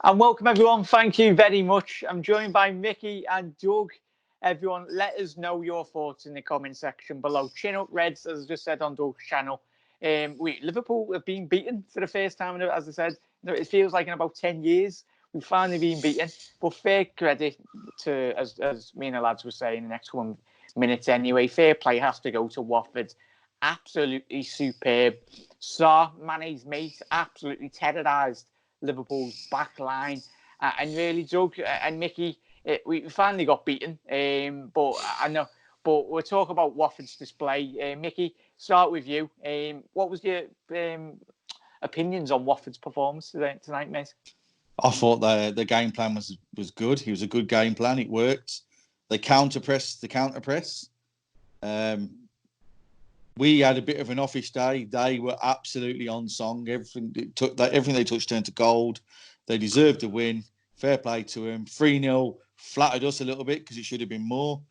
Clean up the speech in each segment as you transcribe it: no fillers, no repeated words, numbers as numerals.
And welcome everyone. Thank you very much. I'm joined by Mickey and Doug. Everyone, let us know your thoughts in the comment section below. Chin up, Reds, as I just said on Doug's channel. Liverpool have been beaten for the first time, as I said. It feels like in about 10 years we've finally been beaten. But fair credit to, as me and the lads were saying, the next 1 minute anyway. Fair play has to go to Watford. Absolutely superb. Saw Mane's mate absolutely terrorised Liverpool's back line. And really, Doug and Mickey, we finally got beaten. But I know, but we'll talk about Watford's display. Mickey, start with you. What was your opinions on Watford's performance tonight, mate? I thought the game plan was good. It was a good game plan. It worked. They counter press. We had a bit of an offish day. They were absolutely on song. Everything they touched turned to gold. They deserved a win. Fair play to them. 3-0 flattered us a little bit because it should have been more.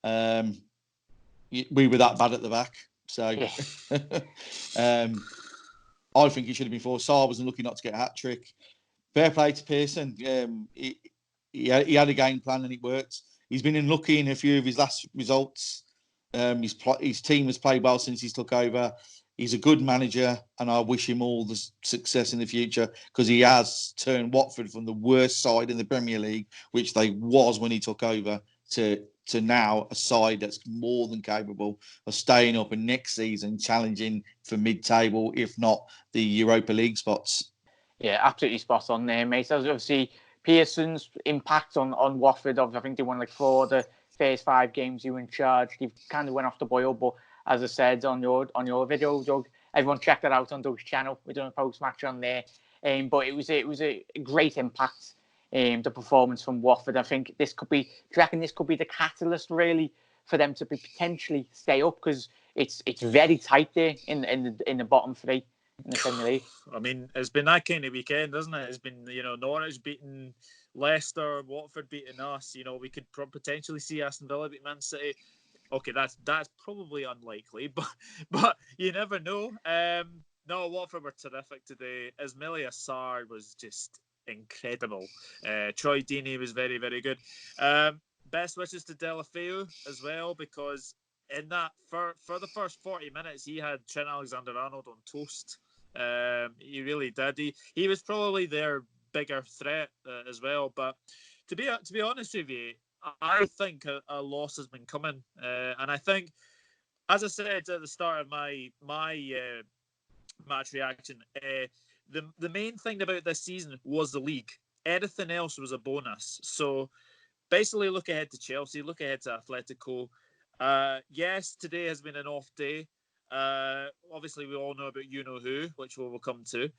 We were that bad at the back. So Yeah. I think he should have been 4. Sarr wasn't lucky not to get a hat-trick. Fair play to Pearson. He had a game plan and it worked. He's been unlucky in a few of his last results. His team has played well since he's took over. He's a good manager, and I wish him all the success in the future because he has turned Watford from the worst side in the Premier League, which they was when he took over, to now a side that's more than capable of staying up and next season challenging for mid-table, if not the Europa League spots. Yeah, absolutely spot on there, mate. As obviously Pearson's impact on Watford, I think they won like 4 of the first 5 games you were in charge. He kind of went off the boil, but as I said on your video, Doug, everyone check that out on Doug's channel. We're doing a post match on there. But it was a great impact. The performance from Watford. I think this could be. Do you reckon this could be the catalyst really for them to potentially stay up, because it's very tight there in the bottom 3 in the Premier League. I mean, it's been that kind of weekend, isn't it? It's been, Norwich beating Leicester, Watford beating us. We could potentially see Aston Villa beat Man City. Okay, that's probably unlikely, but you never know. No, Watford were terrific today. Ismaila Sarr was just incredible. Troy Deeney was very, very good. Best wishes to Deulofeu as well, because in that for the first 40 minutes he had Trent Alexander-Arnold on toast. He really did. He was probably their bigger threat as well. But to be honest with you, I think a loss has been coming, and I think, as I said at the start of my match reaction, the main thing about this season was the league. Everything else was a bonus. So basically, look ahead to Chelsea, look ahead to Atletico. Yes, today has been an off day. Obviously, we all know about you-know-who, which we will come to.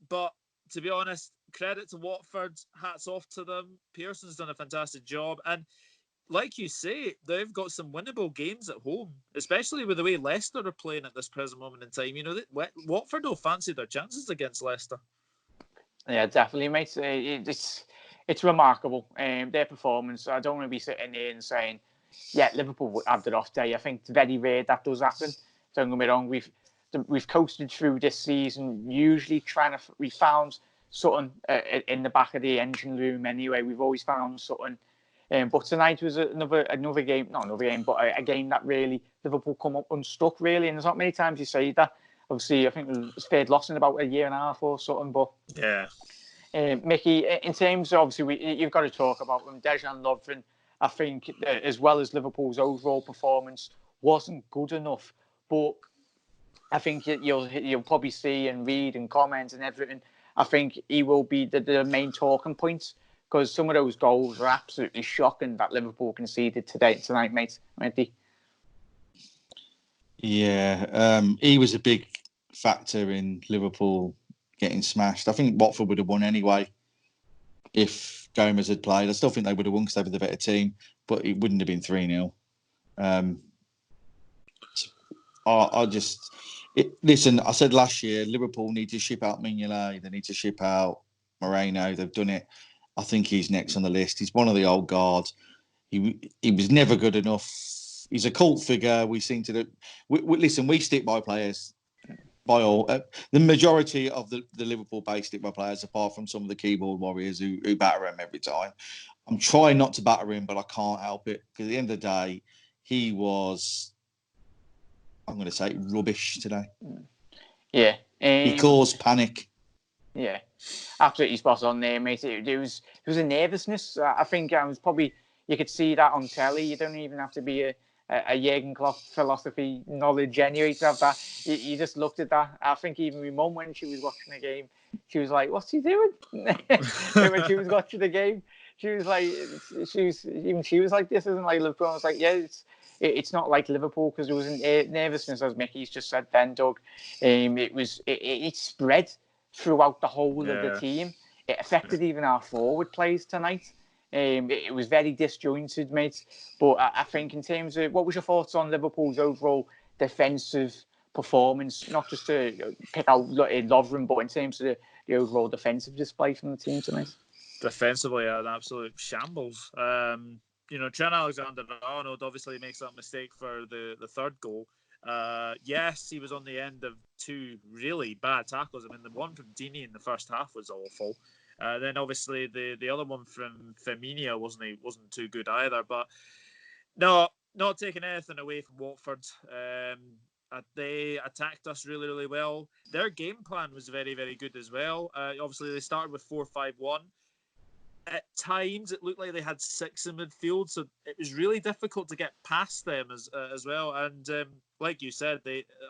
But to be honest, credit to Watford. Hats off to them. Pearson's done a fantastic job. And like you say, they've got some winnable games at home, especially with the way Leicester are playing at this present moment in time. Watford don't fancy their chances against Leicester. Yeah, definitely, mate. It's remarkable, their performance. I don't want to be sitting here and saying, yeah, Liverpool had their off day. I think it's very rare that does happen. Don't get me wrong. We've coasted through this season, usually we found something in the back of the engine room anyway. We've always found something. But tonight was another game, not another game, but a game that really Liverpool come up unstuck, really. And there's not many times you say that. Obviously, I think it was third loss in about a year and a half or something. But yeah, Mickey, in terms of, obviously, you've got to talk about them. Dejan Lovren, I think, as well as Liverpool's overall performance, wasn't good enough. But I think you'll probably see and read and comment and everything. I think he will be the main talking point, because some of those goals were absolutely shocking that Liverpool conceded tonight, mate. Ready? Yeah, he was a big factor in Liverpool getting smashed. I think Watford would have won anyway if Gomez had played. I still think they would have won because they were the better team, but it wouldn't have been 3-0. Listen, I said last year, Liverpool need to ship out Mignolet. They need to ship out Moreno. They've done it. I think he's next on the list. He's one of the old guard. He was never good enough. He's a cult figure. We seem to listen. We stick by players. by all. The majority of the Liverpool-based football players, apart from some of the keyboard warriors who batter him every time. I'm trying not to batter him, but I can't help it because at the end of the day, he was, I'm going to say, rubbish today. Yeah. He caused panic. Yeah, absolutely spot on there, mate. It was a nervousness. I think I was probably, you could see that on telly. You don't even have to be a Jurgen Klopp philosophy knowledge anyway to have that. You just looked at that. I think even my mum, when she was watching the game, she was like, "What's he doing?" When she was watching the game, she was like, she was like, "This isn't like Liverpool." I was like, "Yeah, it's not like Liverpool," because there was nervousness, as Mickey's just said then, Doug. It spread throughout the whole of the team. It affected even our forward plays tonight. It was very disjointed, mate. But I think in terms of, what was your thoughts on Liverpool's overall defensive performance? Not just to pick out Lovren, but in terms of the overall defensive display from the team tonight. Defensively, an absolute shambles. Trent Alexander-Arnold obviously makes that mistake for the third goal. Yes, he was on the end of two really bad tackles. I mean, the one from Dini in the first half was awful. Then obviously the other one from Firmino wasn't too good either. But no, not taking anything away from Watford. They attacked us really, really well. Their game plan was very, very good as well. Obviously, they started with 4-5-1. At times, it looked like they had six in midfield, so it was really difficult to get past them as well. And like you said,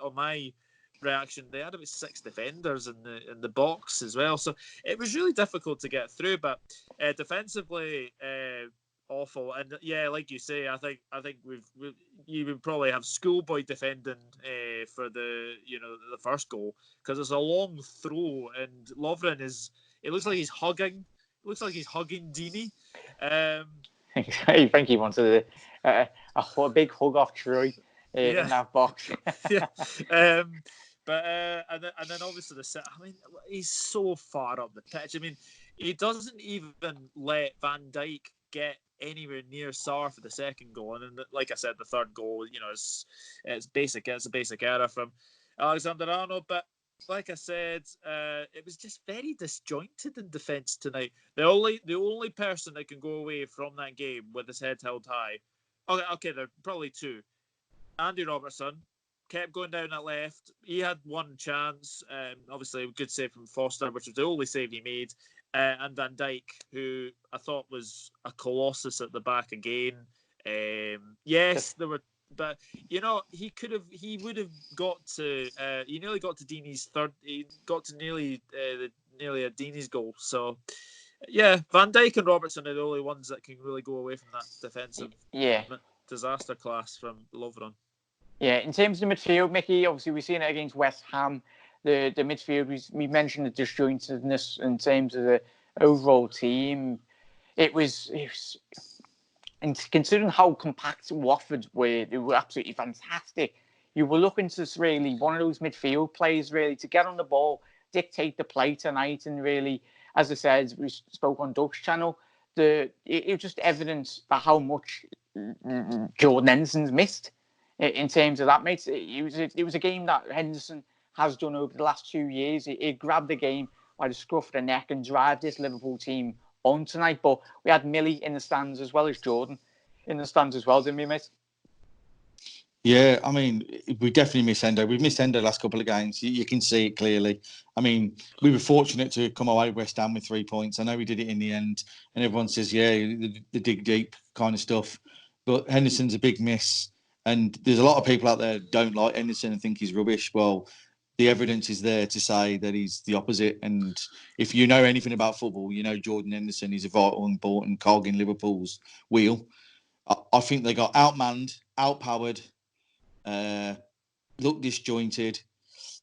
on my reaction, they had about six defenders in the box as well, so it was really difficult to get through. But defensively, awful. And yeah, like you say, I think you would probably have schoolboy defending for the first goal, because it's a long throw and Lovren it looks like he's hugging. Looks like he's hugging Dini. I think he wanted a big hug off Troy in that box. Yeah. But and then obviously I mean, he's so far up the pitch. I mean, he doesn't even let Van Dijk get anywhere near Sarr for the second goal. And then, like I said, the third goal, it's basic. It's a basic error from Alexander-Arnold. But like I said, it was just very disjointed in defence tonight. The only person that can go away from that game with his head held high. Okay, there are probably two. Andy Robertson kept going down that left. He had one chance. Obviously, a good save from Foster, which was the only save he made. And Van Dijk, who I thought was a colossus at the back again. Yes, there were, but he would have got to. He nearly got to Dini's third. He got to nearly a Dini's goal. So yeah, Van Dijk and Robertson are the only ones that can really go away from that defensive disaster class from Lovren. Yeah, in terms of the midfield, Mickey, obviously we've seen it against West Ham. The midfield, we mentioned the disjointedness in terms of the overall team. It was and considering how compact Watford were, they were absolutely fantastic. You were looking to really one of those midfield players really to get on the ball, dictate the play tonight, and really, as I said, we spoke on Doug's channel. It was just evidence for how much Jordan Henderson's missed in terms of that, mate. It was a game that Henderson has done over the last 2 years. He grabbed the game by the scruff of the neck and drive this Liverpool team on tonight. But we had Millie in the stands as well as Jordan in the stands as well, didn't we, mate? Yeah, I mean, we definitely miss Endo. We've missed Endo the last couple of games. You can see it clearly. I mean, we were fortunate to come away West Ham with 3 points. I know we did it in the end, and everyone says, yeah, the dig deep kind of stuff. But Henderson's a big miss, and there's a lot of people out there who don't like Henderson and think he's rubbish. Well, the evidence is there to say that he's the opposite. And if you know anything about football, you know Jordan Henderson is a vital, important cog in Liverpool's wheel. I think they got outmanned, outpowered, looked disjointed.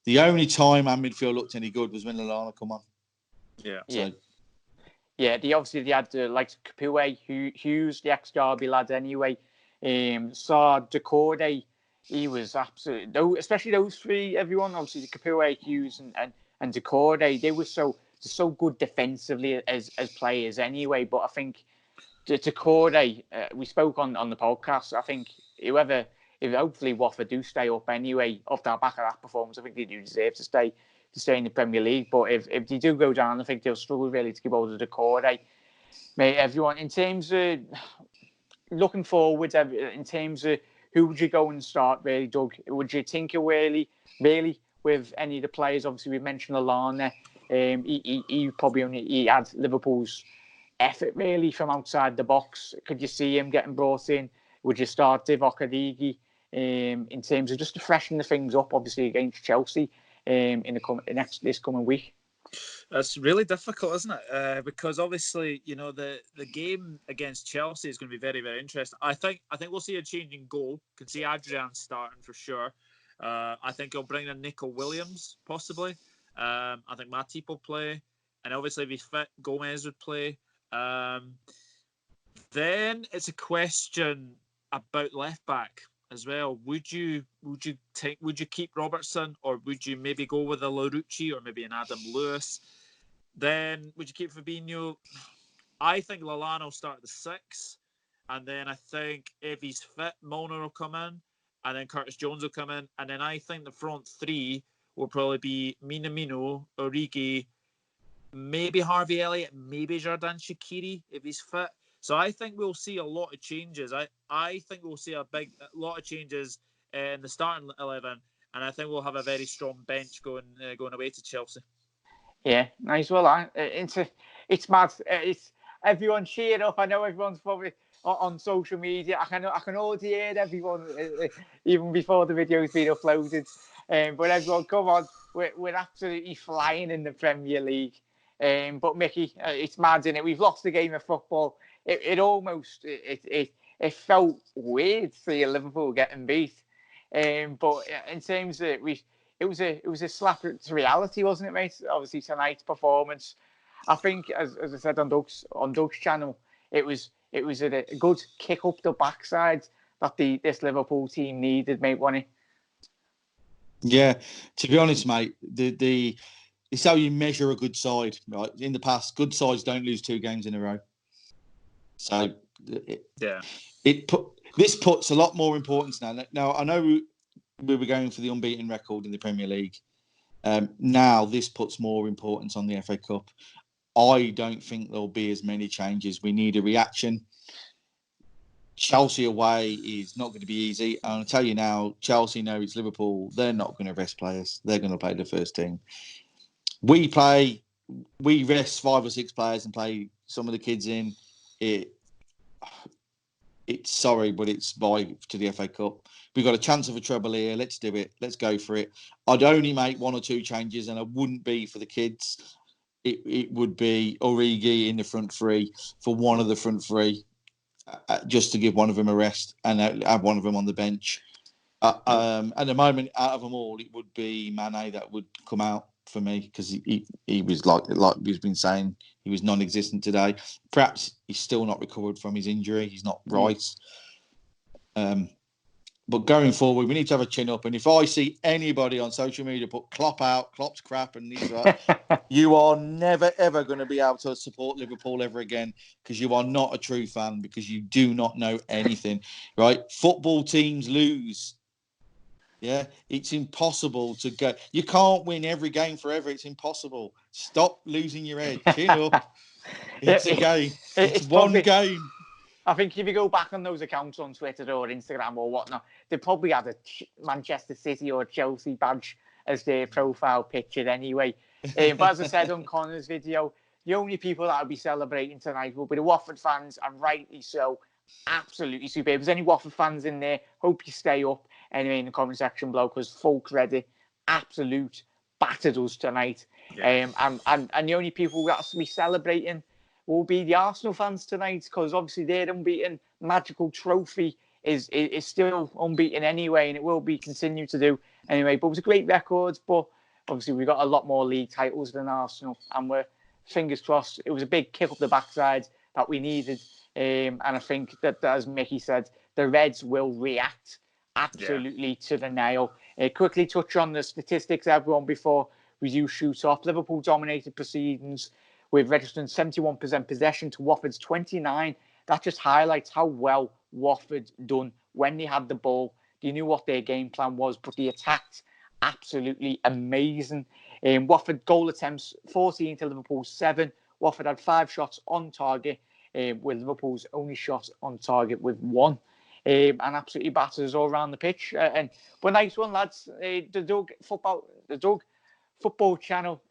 The only time our midfield looked any good was when Lallana come on. Yeah. So. Yeah, they had the likes of Capoue, Hughes, the ex-Derby lad anyway. Saw Decorday, he was absolutely, especially those three, everyone, obviously the Capoue, Hughes and Decorday, they were so good defensively as players anyway. But I think Decorday, we spoke on the podcast, I think whoever if hopefully Watford do stay up anyway off the back of that performance, I think they do deserve to stay in the Premier League. But if they do go down, I think they'll struggle really to keep hold of the core. Mate, everyone, in terms of looking forward, in terms of who would you go and start, really, Doug? Would you tinker really with any of the players? Obviously, we mentioned Lallana. He probably he had Liverpool's effort really from outside the box. Could you see him getting brought in? Would you start Divock Origi in terms of just to freshen the things up, obviously against Chelsea in this coming week? That's really difficult, isn't it? Because obviously, the game against Chelsea is going to be very, very interesting. I think we'll see a change in goal. Can see Adrian starting for sure. I think he'll bring in Nico Williams possibly. I think Matip will play, and obviously if he's fit, Gomez would play. Then it's a question about left back as well. Would you keep Robertson, or would you maybe go with a Larouci or maybe an Adam Lewis? Then would you keep Fabinho? I think Lallana will start at the 6, and then I think if he's fit, Milner will come in, and then Curtis Jones will come in, and then I think the front 3 will probably be Minamino, Origi, maybe Harvey Elliott, maybe Xherdan Shaqiri if he's fit. So I think we'll see a lot of changes. I think we'll see a lot of changes in the starting 11, and I think we'll have a very strong bench going away to Chelsea. Yeah, nice. Well, it's mad. It's everyone cheering up. I know everyone's probably on social media. I can already hear everyone even before the video's been uploaded. But everyone, come on, we're absolutely flying in the Premier League. But Mickey, it's mad, isn't it? We've lost the game of football. It almost felt weird to see Liverpool getting beat. But in terms of it was a slap to reality, wasn't it, mate? Obviously tonight's performance, I think, as I said on Doug's channel, it was a good kick up the backside that this Liverpool team needed, mate, wasn't it? Yeah, to be honest, mate, it's how you measure a good side, right? In the past, good sides don't lose 2 games in a row. So this puts a lot more importance now. Now I know we were going for the unbeaten record in the Premier League. Now this puts more importance on the FA Cup. I don't think there'll be as many changes. We need a reaction. Chelsea away is not going to be easy. And I'll tell you now, Chelsea know it's Liverpool. They're not going to rest players. They're going to play the first team. We rest 5 or 6 players and play some of the kids in. It's sorry, but it's bye to the FA Cup. We've got a chance of a treble here. Let's do it. Let's go for it. I'd only make 1 or 2 changes, and I wouldn't be for the kids. It would be Origi in the front 3 for one of the front 3, just to give one of them a rest and have one of them on the bench. At the moment, out of them all, it would be Mane that would come out for me, because he was like we've been saying, he was non-existent today. Perhaps he's still not recovered from his injury. He's not right. But going forward, we need to have a chin up. And if I see anybody on social media put Klopp out, Klopp's crap, and these right, you are never, ever going to be able to support Liverpool ever again, because you are not a true fan, because you do not know anything, right? Football teams lose. Yeah, it's impossible to go. You can't win every game forever. It's impossible. Stop losing your head. Chin up. It's a game. It's one game. I think if you go back on those accounts on Twitter or Instagram or whatnot, they probably had a Manchester City or Chelsea badge as their profile picture anyway. But as I said on Connor's video, the only people that will be celebrating tonight will be the Watford fans, and rightly so. Absolutely superb. If there's any Watford fans in there, hope you stay up anyway in the comment section below, because full credit, absolute battered us tonight. Yeah. And the only people that will be celebrating will be the Arsenal fans tonight, because obviously their unbeaten magical trophy is still unbeaten anyway, and it will be continue to do anyway. But it was a great record, but obviously we got a lot more league titles than Arsenal, and we're fingers crossed. It was a big kick up the backside that we needed, and I think that, as Mickey said, the Reds will react absolutely to the nail. Quickly touch on the statistics, everyone, before we do shoot off. Liverpool dominated proceedings with registering 71% possession to Watford's 29%. That just highlights how well Watford done when they had the ball. They knew what their game plan was, but they attacked absolutely amazing. Watford goal attempts 14 to Liverpool's 7. Watford had 5 shots on target, with Liverpool's only shot on target with 1. And absolutely batters all around the pitch. But nice one, lads. The Doug Football Channel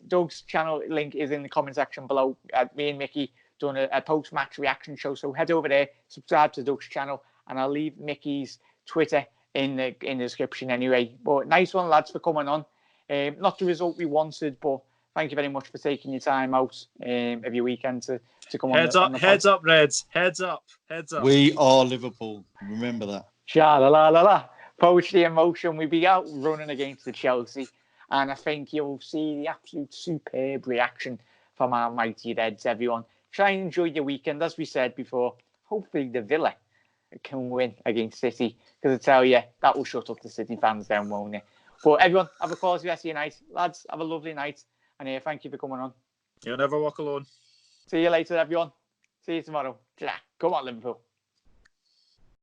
Doug's channel link is in the comment section below. Me and Mickey done a post-match reaction show, so head over there, subscribe to Doug's channel, and I'll leave Mickey's Twitter in the description anyway. But nice one, lads, for coming on. Not the result we wanted, but thank you very much for taking your time out of your weekend to come on. Heads up, Reds. Heads up. We are Liverpool. Remember that. Sha la la la la. Poetry in motion. We'll be out running against the Chelsea, and I think you'll see the absolute superb reaction from our mighty Reds, everyone. Try and enjoy your weekend. As we said before, hopefully the Villa can win against City, because I tell you, that will shut up the City fans down, won't it? But everyone, have a quality rest of your night. Lads, have a lovely night, and thank you for coming on. You'll never walk alone. See you later, everyone. See you tomorrow. Come on, Liverpool.